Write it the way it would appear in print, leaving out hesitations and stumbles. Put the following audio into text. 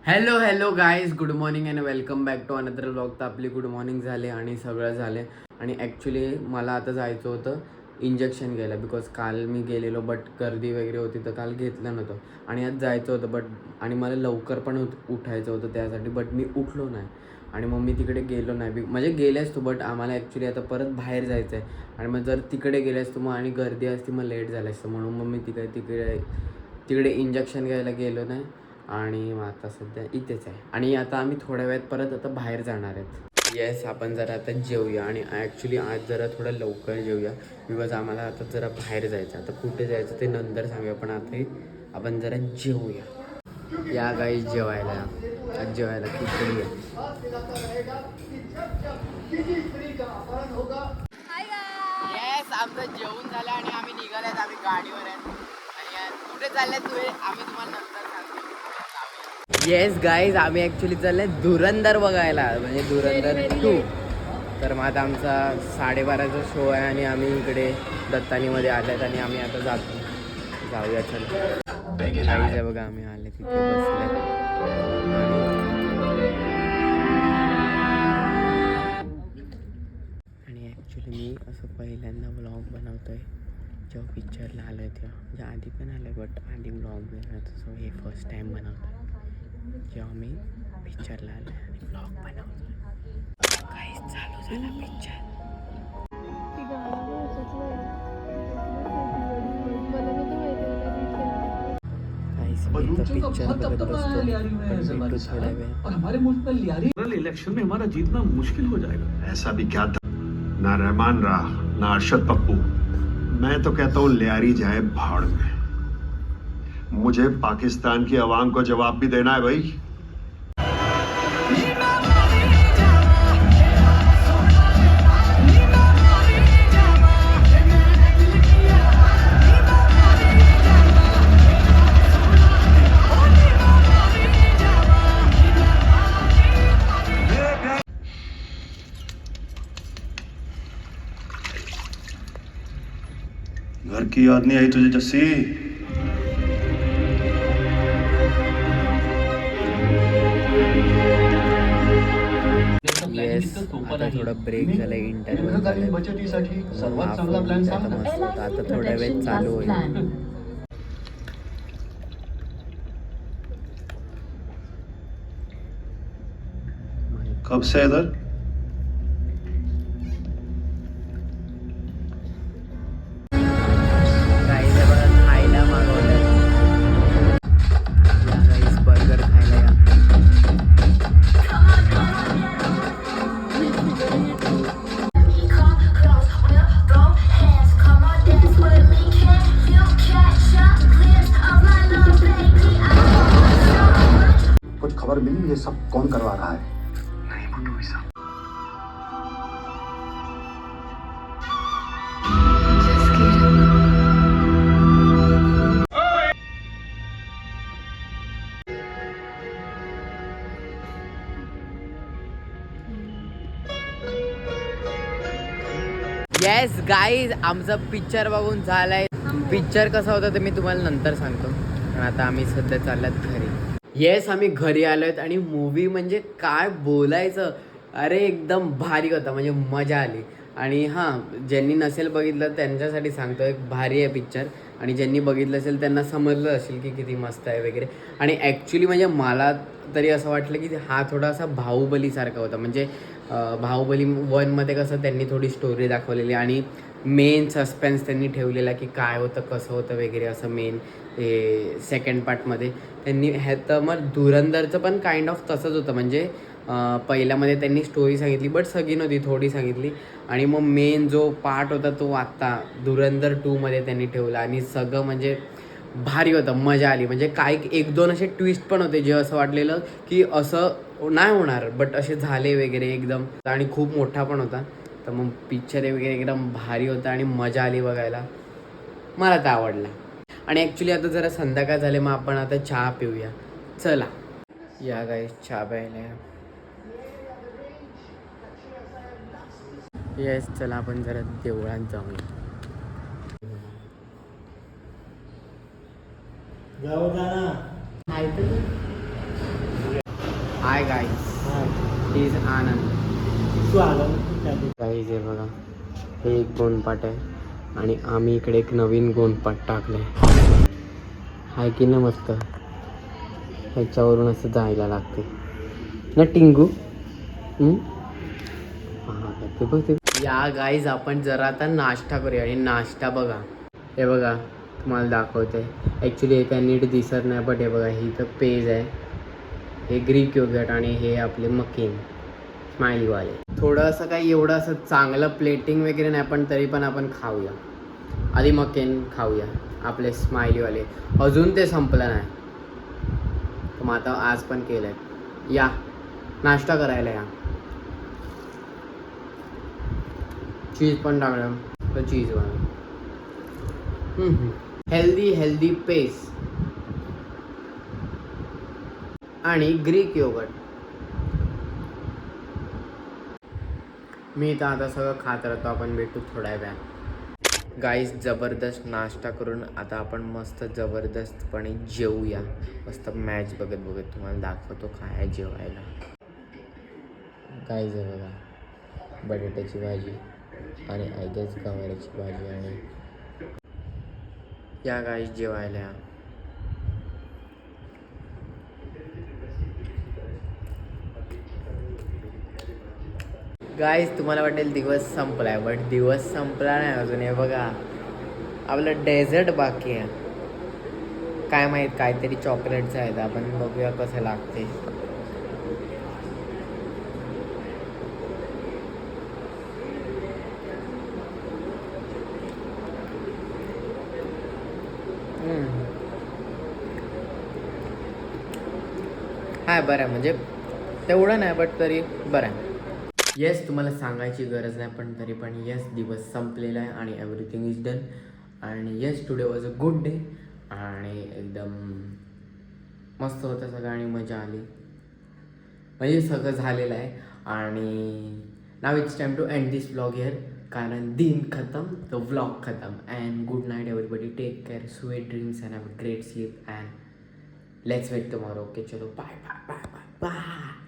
Hello hello guys, good morning and welcome back to another vlog. तर आपली good morning झाले आणि सगळं झाले. आणि ॲक्च्युली मला आता जायचं होतं इंजेक्शन घ्यायला, बिकॉज काल मी गेलेलो बट गर्दी वगैरे होती तर काल घेतलं नव्हतं. आणि आज जायचं होतं बट आणि मला लवकर पण उठायचं होतं त्यासाठी, बट मी उठलो नाही आणि मग मी तिकडे गेलो नाही. म्हणजे गेलेच तू, बट आम्हाला ॲक्च्युली आता परत बाहेर जायचं आहे. आणि मग जर तिकडे गेलेस तू मग आणि गर्दी असती मग लेट झालं असतं, म्हणून मग मी तिकडे इंजेक्शन घ्यायला गेलो नाही. आणि मग आता सध्या इथेच आहे आणि आता आम्ही थोड्या वेळात परत आता बाहेर जाणार आहेत. येस, आपण जरा आता जेवूया आणि ॲक्च्युली आज जरा थोडं लवकर जेवूया, बिकॉज आम्हाला आता जरा बाहेर जायचं. आता कुठे जायचं ते नंतर सांगूया, पण आता आपण जरा जेवूया. या गाईस जेवायला, आज जेवायला खिचडी आहे. येस, आमचं जेवण झालं आणि आम्ही निघाल्यात, आम्ही गाडीवर आहेत. आणि कुठे चालले तुम्ही आम्ही तुम्हाला नंतर सांगतो. येस गाईज, आम्ही ॲक्च्युली चालले धुरंधर बघायला, म्हणजे धुरंधर 2. तर मग आता आमचा 12:30चा शो आहे आणि आम्ही इकडे दत्तानीमध्ये आले आहेत आणि आम्ही आता जाऊया. चल काहीच आहे बघा, आम्ही आले तिथे बसले. आणि ॲक्च्युली मी असं पहिल्यांदा व्लॉग बनवतो आहे जेव्हा पिक्चरला आलो आहे तेव्हा. म्हणजे आधी पण आलं आहे बट आधी व्लॉग बनवतो, सो हे फर्स्ट टाईम बनवतो आहे जेव्हा मी पिक्चरला आलो आहे आणि व्लॉग बनवतो. काहीच चालू झाला पिक्चर. पिक्चर बघत बसतो और हमारे मुल्क में लियारी इलेक्शन में हमारा जीतना मुश्किल हो जाएगा. ऐसा भी क्या था, ना रहमान रहा ना अरशद पप्पू. मैं तो कहता हूँ लियारी जाए भाड़ में. मुझे पाकिस्तान की आवाम को जवाब भी देना है भाई. घर की याद नहीं आई तुझे जस्सी? येस, आता थोडा ब्रेक झाला, इंटरव्ह्यू बचतीसाठी सर्वात चांगला प्लॅन सांग ना. आता थोड्या वेळ चालू होईल. कब से इधर? खायला मागवलं, बर्गर खायला या. कुछ खबर मिली ये सब कौन करवा रहा है? येस गाईज, आमचा पिक्चर बघून झालाय. पिक्चर कसा होता ते मी तुम्हाला नंतर सांगतो, पण आता आम्ही सध्या चालल्यात घरी. येस, आम्ही घरी आलोय आणि मूवी म्हणजे काय बोलायचं. अरे एकदम भारी होता, म्हणजे मजा आली. आणि हां, ज्यांनी नसेल बघितलं त्यांच्यासाठी सांगतो, एक भारी आहे पिक्चर. आणि ज्यांनी बघितलं असेल त्यांना समजलं असेल की किती मस्त आहे वगैरे. आणि ॲक्च्युली म्हणजे मला तरी असं वाटलं की हा थोडासा बाहुबलीसारखा होता. म्हणजे बाहुबली 1मध्ये कसं त्यांनी थोडी स्टोरी दाखवलेली आणि मेन सस्पेन्स त्यांनी ठेवलेला की काय होतं कसं होतं वगैरे, असं मेन हे सेकंड पार्टमध्ये त्यांनी तर मग धुरंधरचं पण काइंड ऑफ तसंच होतं. म्हणजे पहिल्यामध्ये त्यांनी स्टोरी सांगितली बट सगळी नव्हती, थोडी सांगितली. आणि मग मेन जो पार्ट होता तो आत्ता धुरंधर 2मध्ये त्यांनी ठेवला आणि सगळं म्हणजे भारी होतं, मजा आली. म्हणजे काय 1-2 असे ट्विस्ट पण होते जे असं वाटलेलं की असं नाही होणार, बट असे झाले वगैरे एकदम. आणि खूप मोठा पण होता. तर मग पिक्चर वगैरे एकदम भारी होता आणि मजा आली बघायला. मला तर आवडला. आणि ॲक्च्युली आता जरा संध्याकाळ झाले, मग आपण आता चहा पिऊया. चला या गाईस, चहा प्यायला. येस, चला आपण जरा देवळात जाऊया. जाऊ जा ना. माहिती hi guys is Anand. Guys हे बघा, हे एक गोंडपाट आहे आणि आम्ही इकडे एक नवीन गोंडपाट टाकले. हाय की ना मस्त. ह्याच्यावरून असं जायला लागते ना टिंगू. ते बघ ते. या गाईज आपण जरा आता नाश्ता करूया. आणि नाश्ता बघा, हे बघा तुम्हाला दाखवते. ॲक्च्युली हे काय नीट दिसत नाही, बट हे बघा ही तर पेज आहे, हे ग्रीक योगर्ट आणि हे आपले मकेन स्माइलीवाले. थोडं असं काही एवढं असं चांगलं प्लेटिंग वगैरे नाही, पण तरी पण आपण खाऊया. आधी मकेन खाऊया आपले स्माइलीवाले. अजून ते संपलं नाही, तर मग आता आज पण केलं आहे. या नाश्ता करायला या. चीज पण टाकलं तर चीज हेल्दी पेस आणि ग्रीक योगर्ट. मी तर आता सगळं खात राहतो. आपण भेटू थोड्या वेळात. गाईज जबरदस्त नाश्ता करून आता आपण मस्त जबरदस्तपणे जेवूया. मस्त मॅच बघत बघत तुम्हाला दाखवतो काय आहे जेवायला. गाईज आहे बघा, बटाट्याची भाजी आणि आय गेस गवारीची भाजी. आणि या गाईज जेवायला या. गाईज तुम्हाला वाटेल दिवस संपलाय, बट दिवस संपला नाही अजून. हे बघा आपलं डेझर्ट बाकी आहे. काय माहीत काहीतरी चॉकलेटचं आहे, आपण बघूया कसं लागते. हाय बरं आहे, म्हणजे तेवढं नाही बट तरी बरं आहे. येस तुम्हाला सांगायची गरज नाही, पण तरी पण येस दिवस संपलेला आहे आणि एव्हरीथिंग इज डन. आणि yes today was a good day आणि एकदम मस्त होतं सगळं आणि मजा आली. म्हणजे सगळं झालेलं आहे. आणि now it's time to end this vlog here. कारण दिन खतम तो व्लॉग खतम. And good night everybody. Take care, sweet dreams and have a great sleep. And let's wait tomorrow. Okay चलो bye bye bye bye bye.